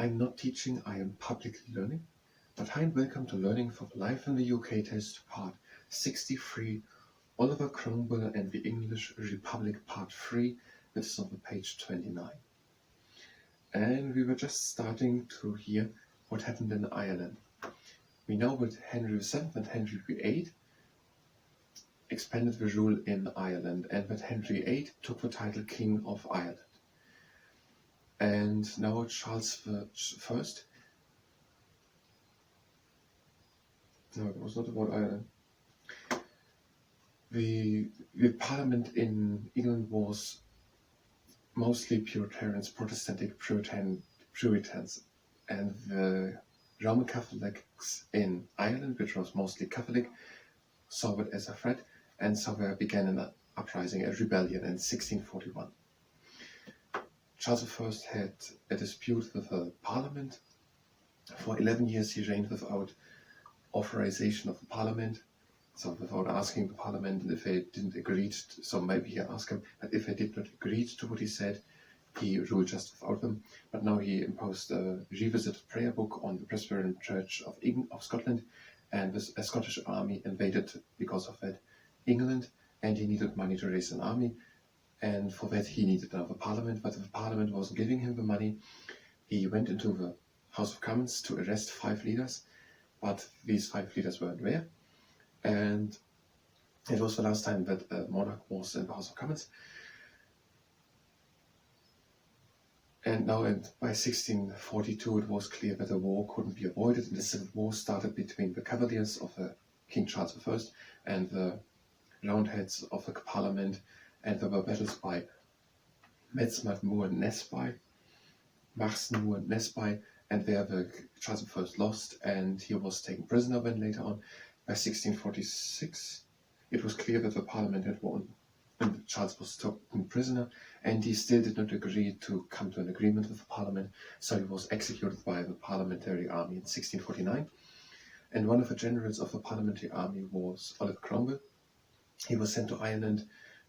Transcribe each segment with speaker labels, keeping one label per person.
Speaker 1: I'm not teaching, I am publicly learning. But hi and welcome to Learning for Life in the UK test part 63, Oliver Cromwell and the English Republic part 3, which is on page 29. And we were just starting to hear what happened in Ireland. We know that Henry VII and Henry VIII expanded the rule in Ireland, and that Henry VIII took the title King of Ireland. And now Charles I, no, it was not about Ireland. The parliament in England was mostly Puritans, Protestant Puritans, and the Roman Catholics in Ireland, which was mostly Catholic, saw it as a threat, and so there began an uprising, a rebellion in 1641. Charles I had a dispute with the parliament. For 11 years he reigned without authorization of the parliament, so without asking the parliament, and if they didn't agree, so maybe he asked them, but if they did not agree to what he said, he ruled just without them. But now he imposed a revisited prayer book on the Presbyterian Church of Scotland, and a Scottish army invaded because of that England, and he needed money to raise an army, and for that he needed another parliament, but the parliament wasn't giving him the money. He went into the House of Commons to arrest 5 leaders, but these 5 leaders weren't there, and it was the last time that a monarch was in the House of Commons. And now by 1642 it was clear that a war couldn't be avoided, and the civil war started between the Cavaliers of King Charles I and the Roundheads of the Parliament, and there were battles by Metzmat, Moore and Nesby, Marston, Moore and Nesby, and there the Charles I lost, and he was taken prisoner when later on, by 1646, it was clear that the Parliament had won, and Charles was taken prisoner, and he still did not agree to come to an agreement with the Parliament, so he was executed by the Parliamentary Army in 1649. And one of the generals of the Parliamentary Army was Oliver Cromwell. He was sent to Ireland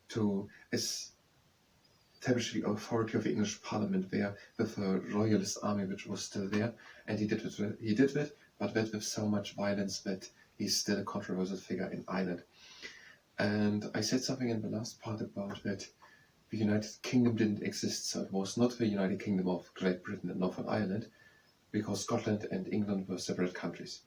Speaker 1: to establish the authority of the English Parliament there with a royalist army which was still there, and he did it, but that with so much violence that he's still a controversial figure in Ireland. And I said something in the last part about that the United Kingdom didn't exist, so it was not the United Kingdom of Great Britain and Northern Ireland, because Scotland and England were separate countries.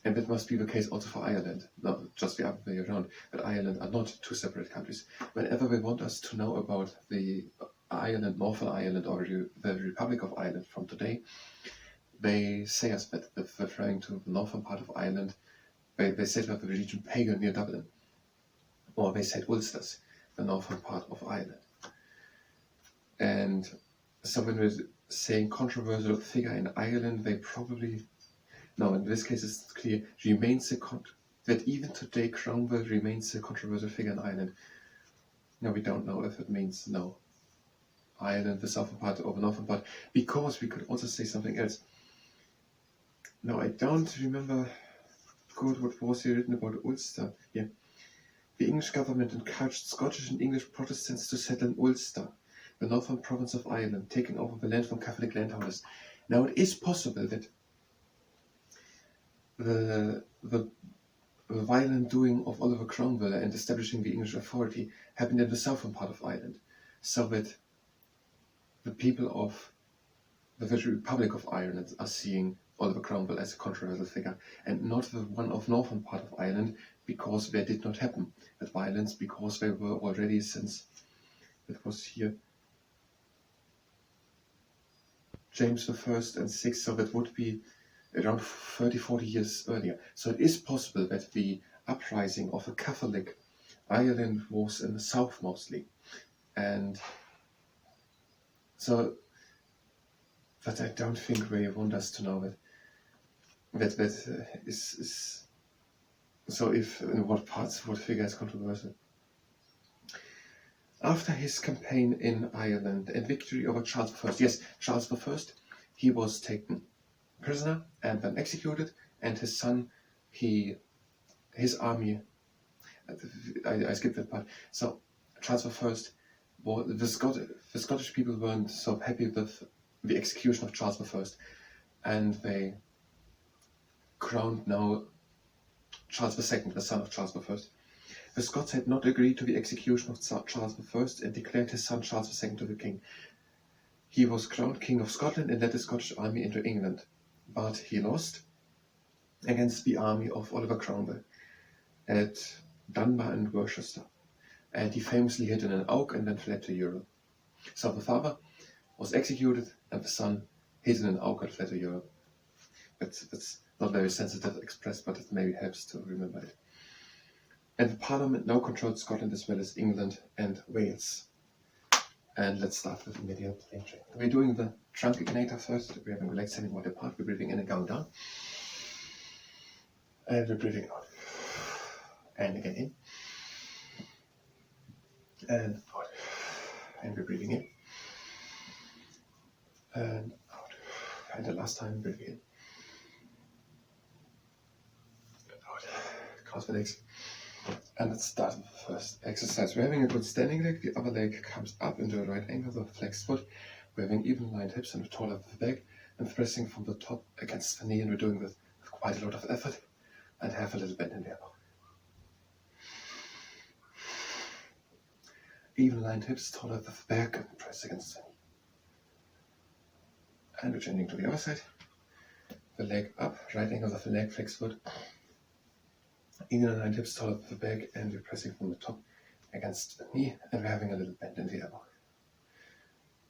Speaker 1: And that must be the case also for Ireland, not just the other way around, but Ireland are not 2 separate countries. Whenever they want us to know about the Ireland, Northern Ireland, or the Republic of Ireland from today, they say us that, referring to the northern part of Ireland, they said that the region Pagan near Dublin, or they said Ulsters, the northern part of Ireland. And so when we're saying controversial figure in Ireland, they probably, no, in this case it's clear, that even today Cromwell remains a controversial figure in Ireland. No, we don't know if it means no, Ireland, the southern part or the northern part, because we could also say something else. No, I don't remember good what was here written about Ulster. Yeah. The English government encouraged Scottish and English Protestants to settle in Ulster, the northern province of Ireland, taking over the land from Catholic landholders. Now it is possible that the violent doing of Oliver Cromwell and establishing the English authority happened in the southern part of Ireland, so that the people of the Republic of Ireland are seeing Oliver Cromwell as a controversial figure, and not the one of northern part of Ireland, because there did not happen that violence, because they were already, since it was here James I and VI, so that would be around 30-40 years earlier. So it is possible that the uprising of a Catholic Ireland was in the south mostly, and so, but I don't think they want us to know that is so if in what parts, what figure is controversial. After his campaign in Ireland and victory over Charles I, yes, Charles I, he was taken prisoner and then executed, and his son, his army, I skipped that part. So Charles I, the Scottish people weren't so happy with the execution of Charles I, and they crowned now Charles II, the son of Charles I. The Scots had not agreed to the execution of Charles I and declared his son Charles II to be king. He was crowned King of Scotland and led the Scottish army into England, but he lost against the army of Oliver Cromwell at Dunbar and Worcester, and he famously hid in an oak and then fled to Europe. So the father was executed and the son hid in an oak and fled to Europe. It's not very sensitive expressed, but it maybe helps to remember it. And the Parliament now controlled Scotland as well as England and Wales. And let's start with the medial plane check. We're doing the trunk ignitor first. We're having the legs sending one apart. We're breathing in and going down. And we're breathing out. And again in. And out. And we're breathing in. And out. And the last time, breathing in. And out. Cross the legs. And let's start with the first exercise. We're having a good standing leg. The other leg comes up into a right angle with a flexed foot. We're having even lined hips and a taller of the back and pressing from the top against the knee. And we're doing this with quite a lot of effort and have a little bend in the elbow. Even lined hips, taller of the back and press against the knee. And we're changing to the other side. The leg up, right angle of the leg, flexed foot. Even lined hips, taller of the back, and we're pressing from the top against the knee, and we're having a little bend in the elbow.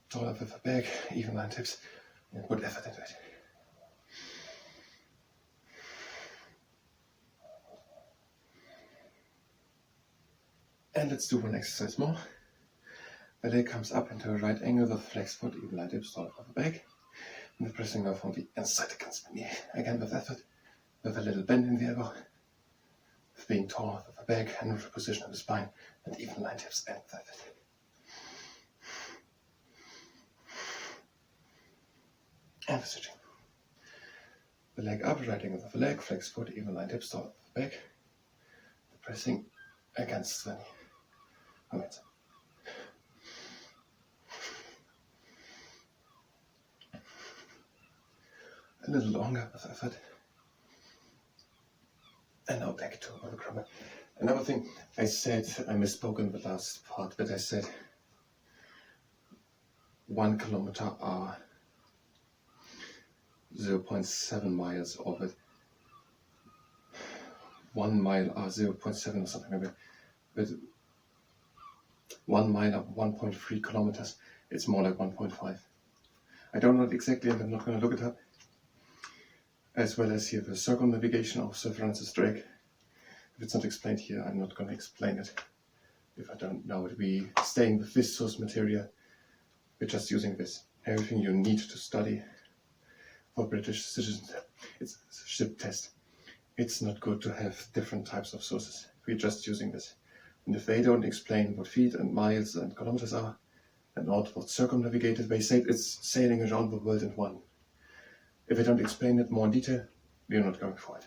Speaker 1: Taller of the back, even lined hips, and put effort into it. And let's do one exercise more. The leg comes up into a right angle with flexed foot, even lined hips, taller of the back, and we're pressing now from the inside against the knee, again with effort, with a little bend in the elbow. Being tall with the back and neutral position of the spine, and even lined hips and that. And switching. The leg up, right angle of the leg, flexed foot, even lined hips, tall with the back. Pressing against the knee. Alright. A little longer with effort. And now back to the Cromwell. Another thing I said, I misspoke in the last part, but I said 1 kilometer are 0.7 miles of it. 1 mile are 0.7 or something like that. But 1 mile are 1.3 kilometers. It's more like 1.5. I don't know it exactly, and I'm not going to look it up. As well as here the circumnavigation of Sir Francis Drake. If it's not explained here, I'm not going to explain it. If I don't know it, we staying with this source material. We're just using this. Everything you need to study for British citizens. It's a ship test. It's not good to have different types of sources. We're just using this. And if they don't explain what feet and miles and kilometers are, and not what circumnavigated, they say it's sailing around the world in one. If I don't explain it more in detail, we're not going for it.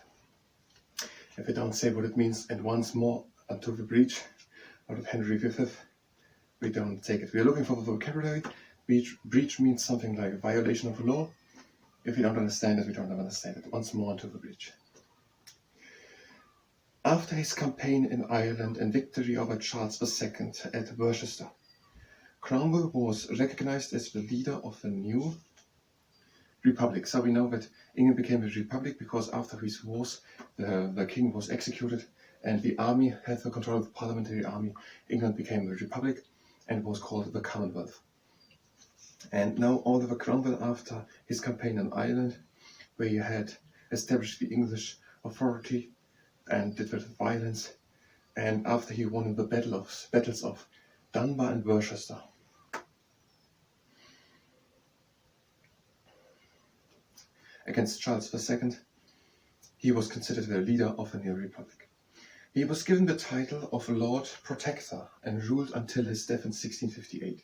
Speaker 1: If I don't say what it means and once more until the breach out of Henry V, we don't take it. We're looking for the vocabulary. Breach means something like a violation of the law. If we don't understand it, we don't understand it. Once more until the breach. After his campaign in Ireland and victory over Charles II at Worcester, Cromwell was recognized as the leader of a new republic. So we know that England became a republic because after these wars, the king was executed and the army had the control of the parliamentary army. England became a republic and was called the Commonwealth. And now Oliver Cromwell, after his campaign in Ireland, where he had established the English authority and did with violence, and after he won the battles of Dunbar and Worcester, against Charles II, he was considered the leader of a new republic. He was given the title of Lord Protector and ruled until his death in 1658.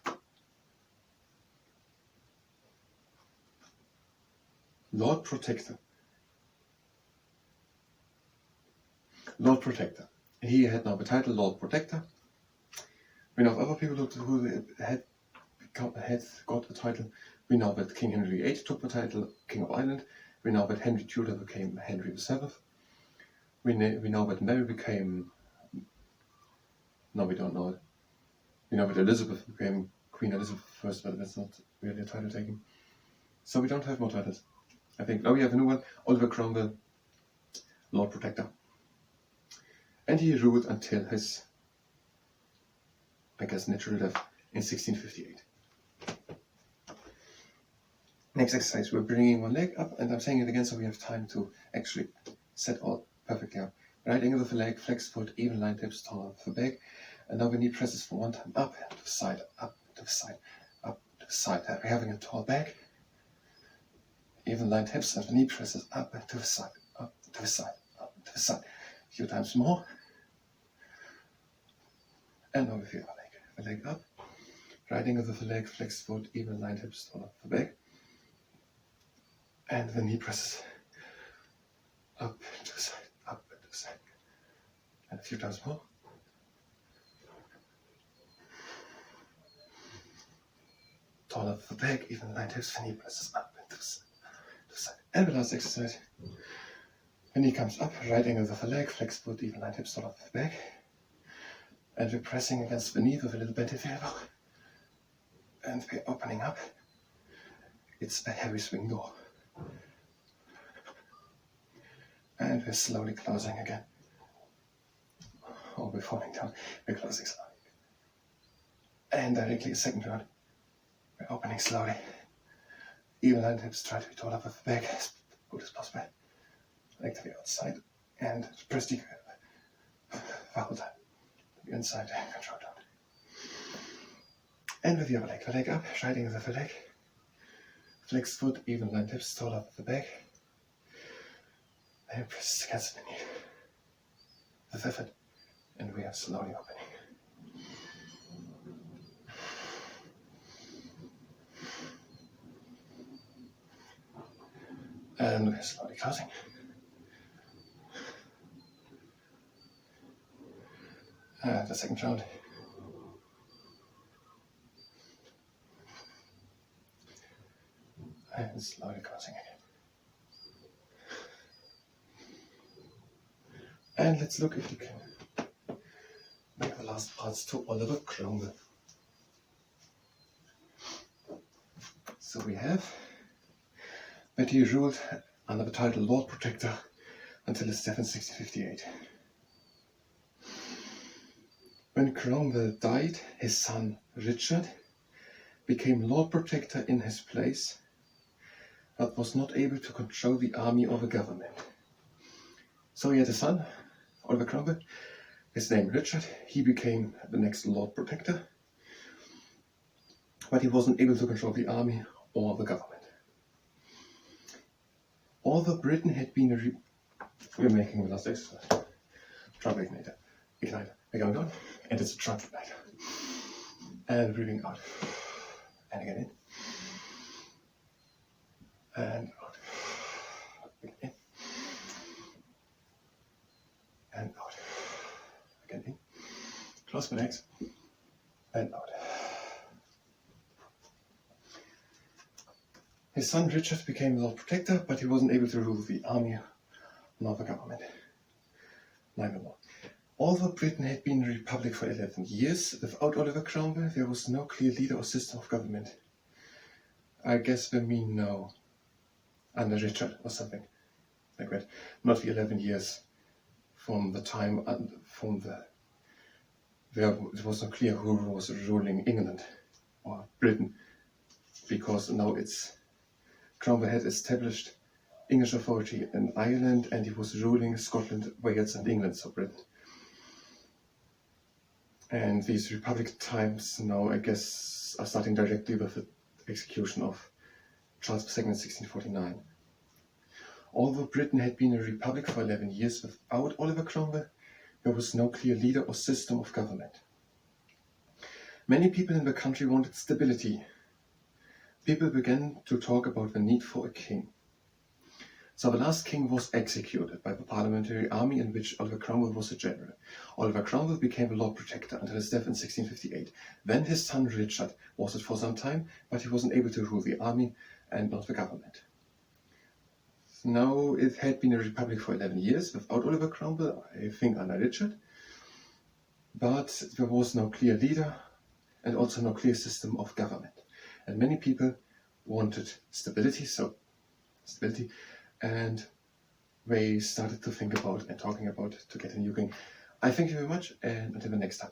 Speaker 1: Lord Protector. Lord Protector. He had now the title Lord Protector. We know of other people who had got the title, We know that King Henry VIII took the title King of Ireland. We know that Henry Tudor became Henry VII. We know that Mary became... No, we don't know it. We know that Elizabeth became Queen Elizabeth I, but that's not really a title taking. So we don't have more titles, I think. Oh, we have a new one. Oliver Cromwell, Lord Protector. And he ruled until his, I guess, natural death in 1658. Next exercise, we're bringing one leg up, and I'm saying it again so we have time to actually set all perfectly up. Right angle of the leg, flex foot, even line hips, tall up the back. And now the knee presses for one time up, to the side, up, to the side, up, to the side. We're having a tall back, even line hips, and the knee presses up and to the side, up, to the side, up, to the side. A few times more. And now with the other leg. The leg up, right angle of the leg, flex foot, even line hips, tall up the back. And the knee presses up to the side, up to the side. And a few times more. Tall up the back, even line hips, the knee presses up and to the side. And the last exercise. The knee comes up, right angle of the leg, flex foot, even line hips, tall up the back. And we're pressing against the knee with a little bent at the elbow. And we're opening up. It's a heavy swing door. And we're slowly closing again. Oh, we're falling down. We're closing slowly. And directly a second round. We're opening slowly. Even line hips, try to be tall up with the back as good as possible. Leg to the outside. And press the whole time. The inside, control down. And with the other leg, the leg up, right angle of the leg. Flex foot, even line hips, tall up with the back. And press against the knee. With effort. And we are slowly opening. And we're slowly closing. And the second round. And slowly closing again. And let's look if we can make the last parts to Oliver Cromwell. So we have that he ruled under the title Lord Protector until his death in 1658. When Cromwell died, his son Richard became Lord Protector in his place, but was not able to control the army or the government. So he had a son, Oliver Cromwell, his name Richard. He became the next Lord Protector, but he wasn't able to control the army or the government. Although Britain had been we're making the last exercise. Trouble igniter. We're going on, and it's a trouble igniter. And breathing out. And again in. And out. Again in. And out. Again in. Close the legs. And out. His son Richard became Lord Protector, but he wasn't able to rule the army nor the government. Neither more. Although Britain had been a republic for 11 years, without Oliver Cromwell there was no clear leader or system of government. I guess they mean no. Under Richard or something like that. Not the 11 years from the time where it was not clear who was ruling England or Britain, because now Cromwell had established English authority in Ireland and he was ruling Scotland, Wales and England, so Britain. And these republic times now, I guess, are starting directly with the execution of Charles II in 1649. Although Britain had been a republic for 11 years without Oliver Cromwell, there was no clear leader or system of government. Many people in the country wanted stability. People began to talk about the need for a king. So the last king was executed by the parliamentary army in which Oliver Cromwell was a general. Oliver Cromwell became the Lord Protector until his death in 1658. Then his son Richard was it for some time, but he wasn't able to rule the army and not the government. Now it had been a republic for 11 years without Oliver Cromwell, I think under Richard, but there was no clear leader and also no clear system of government. And many people wanted stability, and they started to think about and talking about to get a new king. I thank you very much, and until the next time.